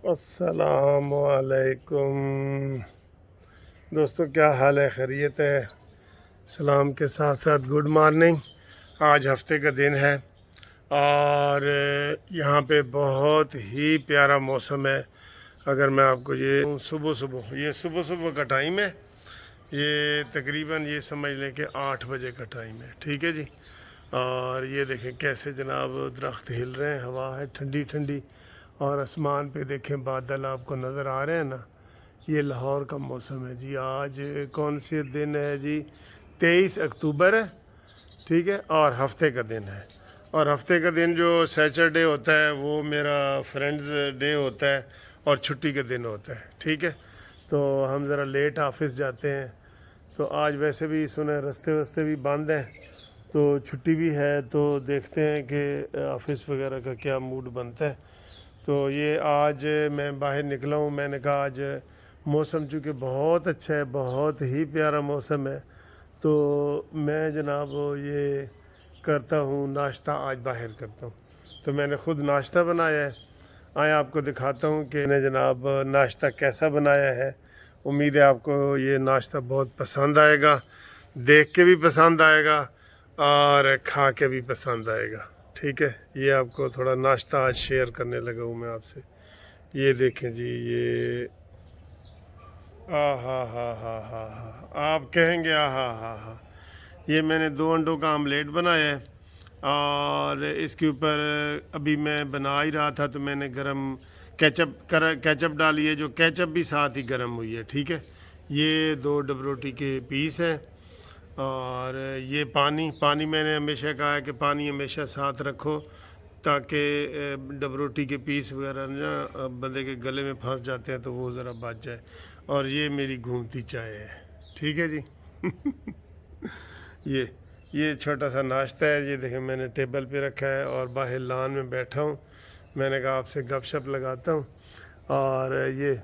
السلام علیکم دوستو، کیا حال ہے؟ خیریت ہے؟ سلام کے ساتھ ساتھ گڈ مارننگ۔ آج ہفتے کا دن ہے اور یہاں پہ بہت ہی پیارا موسم ہے۔ اگر میں آپ کو یہ صبح کا ٹائم ہے، یہ تقریباً یہ سمجھ لیں کہ 8 بجے کا ٹائم ہے، ٹھیک ہے جی۔ اور یہ دیکھیں کیسے جناب درخت ہل رہے ہیں، ہوا ہے ٹھنڈی ٹھنڈی، اور آسمان پہ دیکھیں بادل آپ کو نظر آ رہے ہیں نا۔ یہ لاہور کا موسم ہے جی۔ آج کون سی دن ہے جی؟ 23 اکتوبر ہے، ٹھیک ہے، اور ہفتے کا دن ہے۔ اور ہفتے کا دن جو سیچرڈے ہوتا ہے وہ میرا فرینڈز ڈے ہوتا ہے اور چھٹی کا دن ہوتا ہے، ٹھیک ہے۔ تو ہم ذرا لیٹ آفس جاتے ہیں، تو آج ویسے بھی سنیں رستے بھی بند ہیں، تو چھٹی بھی ہے، تو دیکھتے ہیں کہ آفس وغیرہ کا کیا موڈ بنتا ہے۔ تو یہ آج میں باہر نکلا ہوں، میں نے کہا آج موسم چونکہ بہت اچھا ہے، بہت ہی پیارا موسم ہے، تو میں جناب یہ کرتا ہوں ناشتہ، آج باہر کرتا ہوں۔ تو میں نے خود ناشتہ بنایا ہے، آیا آپ کو دکھاتا ہوں کہ میں جناب ناشتہ کیسا بنایا ہے۔ امید ہے آپ کو یہ ناشتہ بہت پسند آئے گا، دیکھ کے بھی پسند آئے گا اور کھا کے بھی پسند آئے گا، ٹھیک ہے۔ یہ آپ کو تھوڑا ناشتہ آج شیئر کرنے لگا ہوں میں آپ سے۔ یہ دیکھیں جی، یہ ہاں آپ کہیں گے ہاں، یہ میں نے 2 انڈوں کا آملیٹ بنایا ہے، اور اس کے اوپر ابھی میں بنا ہی رہا تھا تو میں نے گرم کیچپ ڈالی ہے، جو کیچپ بھی ساتھ ہی گرم ہوئی ہے، ٹھیک ہے۔ یہ 2 ڈب روٹی کے پیس ہیں، اور یہ پانی میں نے ہمیشہ کہا ہے کہ پانی ہمیشہ ساتھ رکھو، تاکہ ڈب روٹی کے پیس وغیرہ نا بندے کے گلے میں پھنس جاتے ہیں تو وہ ذرا بچ جائے۔ اور یہ میری گھومتی چائے ہے، ٹھیک ہے جی۔ یہ چھوٹا سا ناشتہ ہے، یہ دیکھیں میں نے ٹیبل پہ رکھا ہے اور باہر لان میں بیٹھا ہوں۔ میں نے کہا آپ سے گپ شپ لگاتا ہوں، اور یہ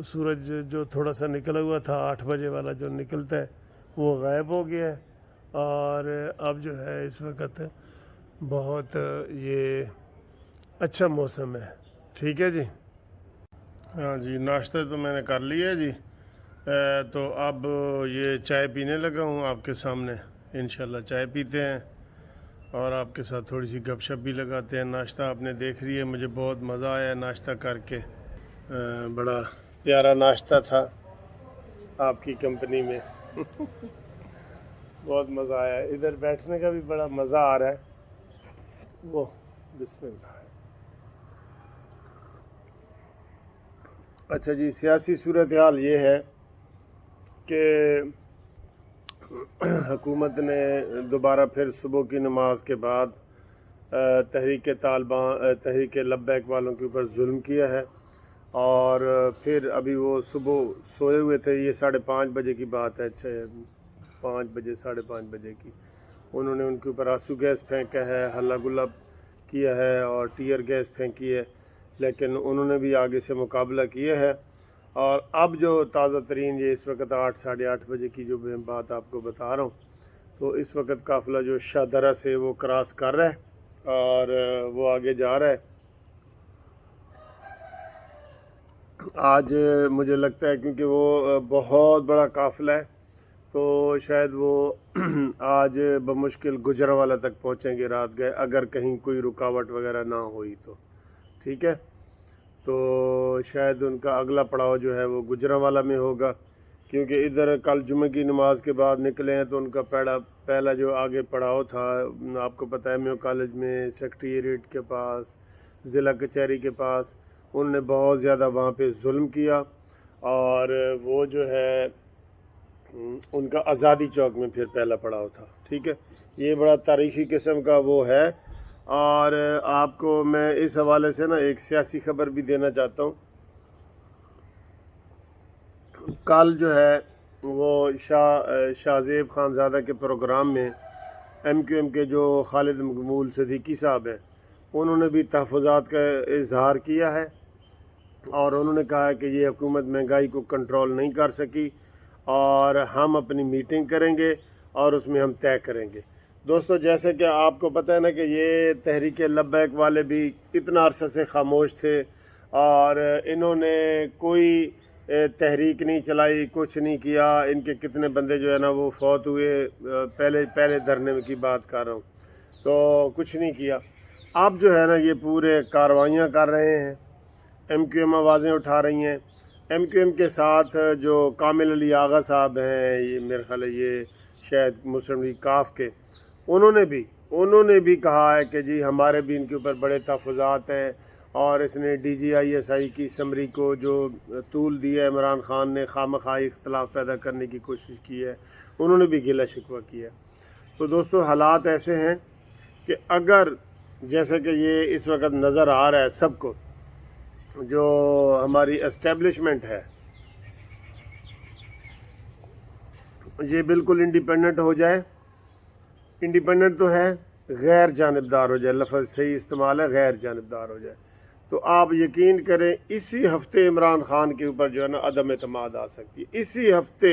سورج جو تھوڑا سا نکلا ہوا تھا 8 بجے والا جو نکلتا ہے وہ غائب ہو گیا ہے، اور اب جو ہے اس وقت بہت یہ اچھا موسم ہے، ٹھیک ہے جی۔ ہاں جی، ناشتہ تو میں نے کر لیا ہے جی۔ تو اب یہ چائے پینے لگا ہوں آپ کے سامنے، انشاءاللہ چائے پیتے ہیں اور آپ کے ساتھ تھوڑی سی گپ شپ بھی لگاتے ہیں۔ ناشتہ آپ نے دیکھ رہی ہے، مجھے بہت مزہ آیا ناشتہ کر کے، بڑا پیارا ناشتہ تھا آپ کی کمپنی میں۔ بہت مزہ آیا، ادھر بیٹھنے کا بھی بڑا مزہ آ رہا ہے۔ وہ بسم اللہ۔ اچھا جی، سیاسی صورتحال یہ ہے کہ حکومت نے دوبارہ پھر صبح کی نماز کے بعد تحریک طالبان، تحریک لبیک والوں کے اوپر ظلم کیا ہے، اور پھر ابھی وہ صبح سوئے ہوئے تھے، یہ 5:30 بجے کی بات ہے، اچھا 5 بجے 5:30 بجے کی، انہوں نے ان کے اوپر آنسو گیس پھینکا ہے، ہلا گلا کیا ہے اور ٹیئر گیس پھینکی ہے، لیکن انہوں نے بھی آگے سے مقابلہ کیا ہے۔ اور اب جو تازہ ترین یہ اس وقت 8 بجے کی جو میں بات آپ کو بتا رہا ہوں، تو اس وقت قافلہ جو شاہدرہ سے وہ کراس کر رہا ہے اور وہ آگے جا رہا ہے۔ آج مجھے لگتا ہے کیونکہ وہ بہت بڑا قافلہ ہے، تو شاید وہ آج بمشکل گجرانوالہ تک پہنچیں گے رات گئے، اگر کہیں کوئی رکاوٹ وغیرہ نہ ہوئی تو، ٹھیک ہے۔ تو شاید ان کا اگلا پڑاؤ جو ہے وہ گجرانوالہ میں ہوگا، کیونکہ ادھر کل جمعہ کی نماز کے بعد نکلے ہیں، تو ان کا پہلا جو آگے پڑاؤ تھا، آپ کو پتہ ہے میو کالج میں سیکٹریٹ کے پاس، ضلع کچہری کے پاس، انہوں نے بہت زیادہ وہاں پہ ظلم کیا، اور وہ جو ہے ان کا آزادی چوک میں پھر پہلا پڑاؤ تھا، ٹھیک ہے۔ یہ بڑا تاریخی قسم کا وہ ہے، اور آپ کو میں اس حوالے سے نا ایک سیاسی خبر بھی دینا چاہتا ہوں۔ کل جو ہے وہ شاہ زیب خانزادہ کے پروگرام میں ایم کیو ایم کے جو خالد مقبول صدیقی صاحب ہیں، انہوں نے بھی تحفظات کا اظہار کیا ہے، اور انہوں نے کہا ہے کہ یہ حکومت مہنگائی کو کنٹرول نہیں کر سکی، اور ہم اپنی میٹنگ کریں گے اور اس میں ہم طے کریں گے۔ دوستو، جیسے کہ آپ کو پتہ ہے نا کہ یہ تحریک لبیک والے بھی اتنا عرصہ سے خاموش تھے، اور انہوں نے کوئی تحریک نہیں چلائی، کچھ نہیں کیا. ان کے کتنے بندے جو ہے نا وہ فوت ہوئے، پہلے دھرنے کی بات کر رہا ہوں، تو کچھ نہیں کیا. اب جو ہے نا یہ پورے کارروائیاں کر رہے ہیں، ایم کیو ایم آوازیں اٹھا رہی ہیں. ایم کیو ایم کے ساتھ جو کامل علی آغا صاحب ہیں، یہ میرے خیال ہے یہ شاید مسلم لیگ کاف کے، انہوں نے بھی کہا ہے کہ جی ہمارے بھی ان کے اوپر بڑے تحفظات ہیں. اور اس نے D G I S I کی سمری کو جو طول دیا ہے عمران خان نے، خواہ اختلاف پیدا کرنے کی کوشش کی ہے، انہوں نے بھی گلہ شکوہ کیا. تو دوستو حالات ایسے ہیں کہ اگر جیسے کہ یہ اس وقت نظر آ رہا ہے سب کو، جو ہماری اسٹیبلشمنٹ ہے یہ بالکل انڈیپینڈنٹ ہو جائے. انڈیپینڈنٹ تو ہے، غیر جانبدار ہو جائے، لفظ صحیح استعمال ہے، غیر جانبدار ہو جائے. تو آپ یقین کریں اسی ہفتے عمران خان کے اوپر جو ہے نا عدم اعتماد آ سکتی ہے، اسی ہفتے،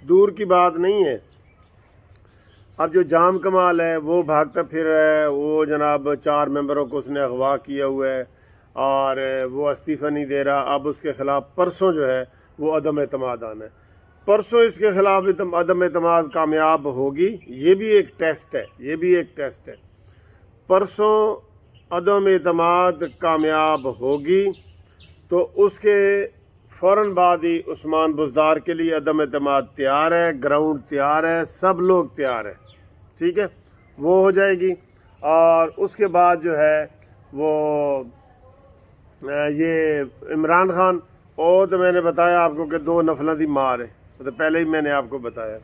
دور کی بات نہیں ہے. اب جو جام کمال ہے وہ بھاگتا پھر رہا ہے، وہ جناب 4 ممبروں کو اس نے اغوا کیا ہوا ہے اور وہ استعفیٰ نہیں دے رہا. اب اس کے خلاف پرسوں جو ہے وہ عدم اعتماد آنا ہے. پرسوں اس کے خلاف عدم اعتماد کامیاب ہوگی، یہ بھی ایک ٹیسٹ ہے. پرسوں عدم اعتماد کامیاب ہوگی تو اس کے فوراً بعد ہی عثمان بزدار کے لیے عدم اعتماد تیار ہے، گراؤنڈ تیار ہے، سب لوگ تیار ہیں. ٹھیک ہے، وہ ہو جائے گی. اور اس کے بعد جو ہے وہ یہ عمران خان، اور تو میں نے بتایا آپ کو کہ 2 نفلوں دی مار ہے، تو پہلے ہی میں نے آپ کو بتایا.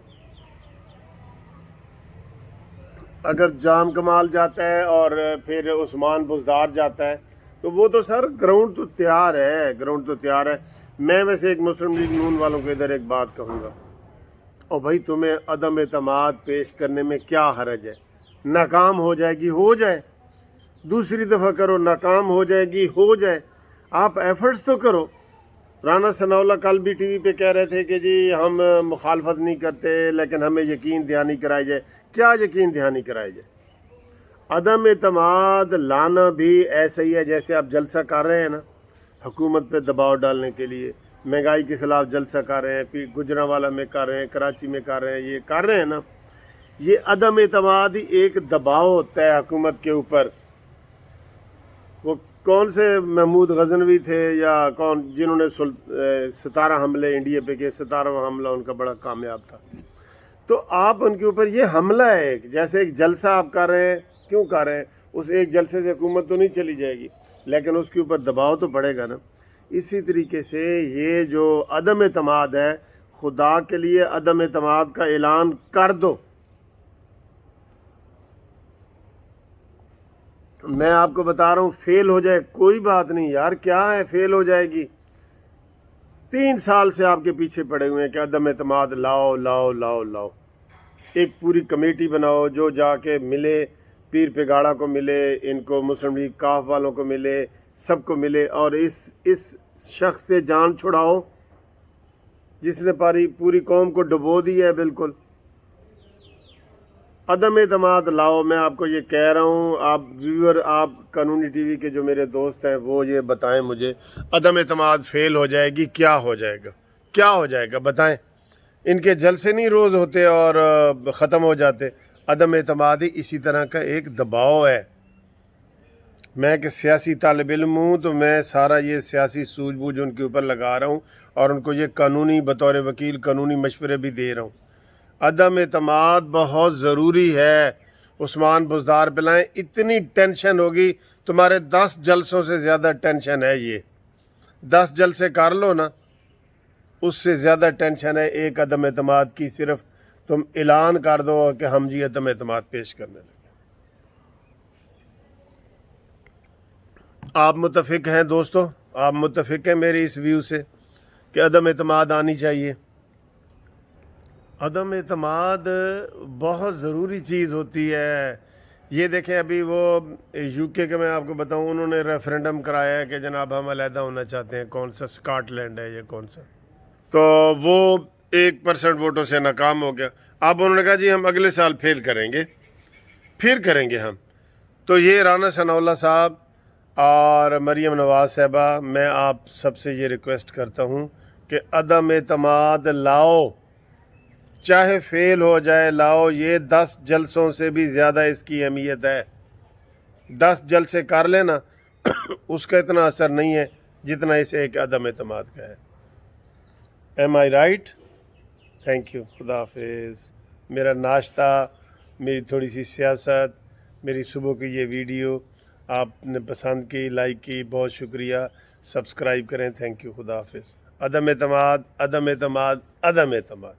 اگر جام کمال جاتا ہے اور پھر عثمان بزدار جاتا ہے تو وہ تو سر گراؤنڈ تو تیار ہے. میں ویسے ایک مسلم لیگ نون والوں کو ادھر ایک بات کہوں گا، اور بھائی تمہیں عدم اعتماد پیش کرنے میں کیا حرج ہے؟ ناکام ہو جائے گی، ہو جائے، دوسری دفعہ کرو، ناکام ہو جائے گی، ہو جائے، آپ ایفرٹس تو کرو. رانا ثناء اللہ کل بھی ٹی وی پہ کہہ رہے تھے کہ جی ہم مخالفت نہیں کرتے لیکن ہمیں یقین دہانی کرائی جائے. کیا یقین دہانی کرائی جائے؟ عدم اعتماد لانا بھی ایسا ہی ہے جیسے آپ جلسہ کر رہے ہیں نا حکومت پہ دباؤ ڈالنے کے لیے، مہنگائی کے خلاف جلسہ کر رہے ہیں، پھر گجرانوالہ میں کر رہے ہیں، کراچی میں کر رہے ہیں، یہ کر رہے ہیں نا. یہ عدم اعتماد ہی ایک دباؤ ہوتا ہے حکومت کے اوپر. وہ کون سے محمود غزنوی تھے یا کون جنہوں نے 17 حملے انڈیا پہ کیے، 17واں حملہ ان کا بڑا کامیاب تھا. تو آپ ان کے اوپر یہ حملہ ہے، جیسے ایک جلسہ آپ کر رہے ہیں، کیوں کر رہے ہیں؟ اس ایک جلسے سے حکومت تو نہیں چلی جائے گی لیکن اس کے اوپر دباؤ تو پڑے گا نا. اسی طریقے سے یہ جو عدم اعتماد ہے، خدا کے لیے عدم اعتماد کا اعلان کر دو. میں آپ کو بتا رہا ہوں فیل ہو جائے کوئی بات نہیں یار، کیا ہے فیل ہو جائے گی. 3 سال سے آپ کے پیچھے پڑے ہوئے ہیں کہ عدم اعتماد لاؤ لاؤ لاؤ لاؤ. ایک پوری کمیٹی بناؤ جو جا کے ملے، پیر پگاڑا کو ملے، ان کو مسلم لیگ کاف والوں کو ملے، سب کو ملے، اور اس شخص سے جان چھڑاؤ جس نے پوری قوم کو ڈبو دی ہے. بالکل عدم اعتماد لاؤ. میں آپ کو یہ کہہ رہا ہوں، آپ ویور، آپ قانونی ٹی وی کے جو میرے دوست ہیں وہ یہ بتائیں مجھے، عدم اعتماد فیل ہو جائے گی، کیا ہو جائے گا بتائیں. ان کے جلسے نہیں روز ہوتے اور ختم ہو جاتے. عدم اعتماد ہی اسی طرح کا ایک دباؤ ہے. میں کہ سیاسی طالب علم ہوں تو میں سارا یہ سیاسی سوجھ بوجھ ان کے اوپر لگا رہا ہوں اور ان کو یہ قانونی بطور وکیل قانونی مشورے بھی دے رہا ہوں. عدم اعتماد بہت ضروری ہے. عثمان بزدار پہ لائیں، اتنی ٹینشن ہوگی تمہارے 10 جلسوں سے زیادہ ٹینشن ہے. یہ 10 جلسے کر لو نا، اس سے زیادہ ٹینشن ہے ایک عدم اعتماد کی. صرف تم اعلان کر دو کہ ہم جی عدم اعتماد پیش کرنے لگے. آپ متفق ہیں دوستو؟ آپ متفق ہیں میری اس ویو سے کہ عدم اعتماد آنی چاہیے؟ عدم اعتماد بہت ضروری چیز ہوتی ہے. یہ دیکھیں ابھی وہ یو کے میں آپ کو بتاؤں، انہوں نے ریفرینڈم کرایا ہے کہ جناب ہم علیحدہ ہونا چاہتے ہیں. کون سا اسکاٹ لینڈ ہے یہ کون سا؟ تو وہ 1% ووٹوں سے ناکام ہو گیا. اب انہوں نے کہا جی ہم اگلے سال پھر کریں گے ہم. تو یہ رانا ثناء اللہ صاحب اور مریم نواز صاحبہ، میں آپ سب سے یہ ریکویسٹ کرتا ہوں کہ عدم اعتماد لاؤ، چاہے فیل ہو جائے لاؤ، یہ 10 جلسوں سے بھی زیادہ اس کی اہمیت ہے۔ 10 جلسے کر لینا اس کا اتنا اثر نہیں ہے جتنا اس ایک عدم اعتماد کا ہے۔ Am I right? Thank you, خدا حافظ۔ میرا ناشتہ، میری تھوڑی سی سیاست، میری صبح کی یہ ویڈیو آپ نے پسند کی، لائک کی، بہت شکریہ۔ سبسکرائب کریں، تھینک یو، خدا حافظ۔ عدم اعتماد، عدم اعتماد، عدم اعتماد۔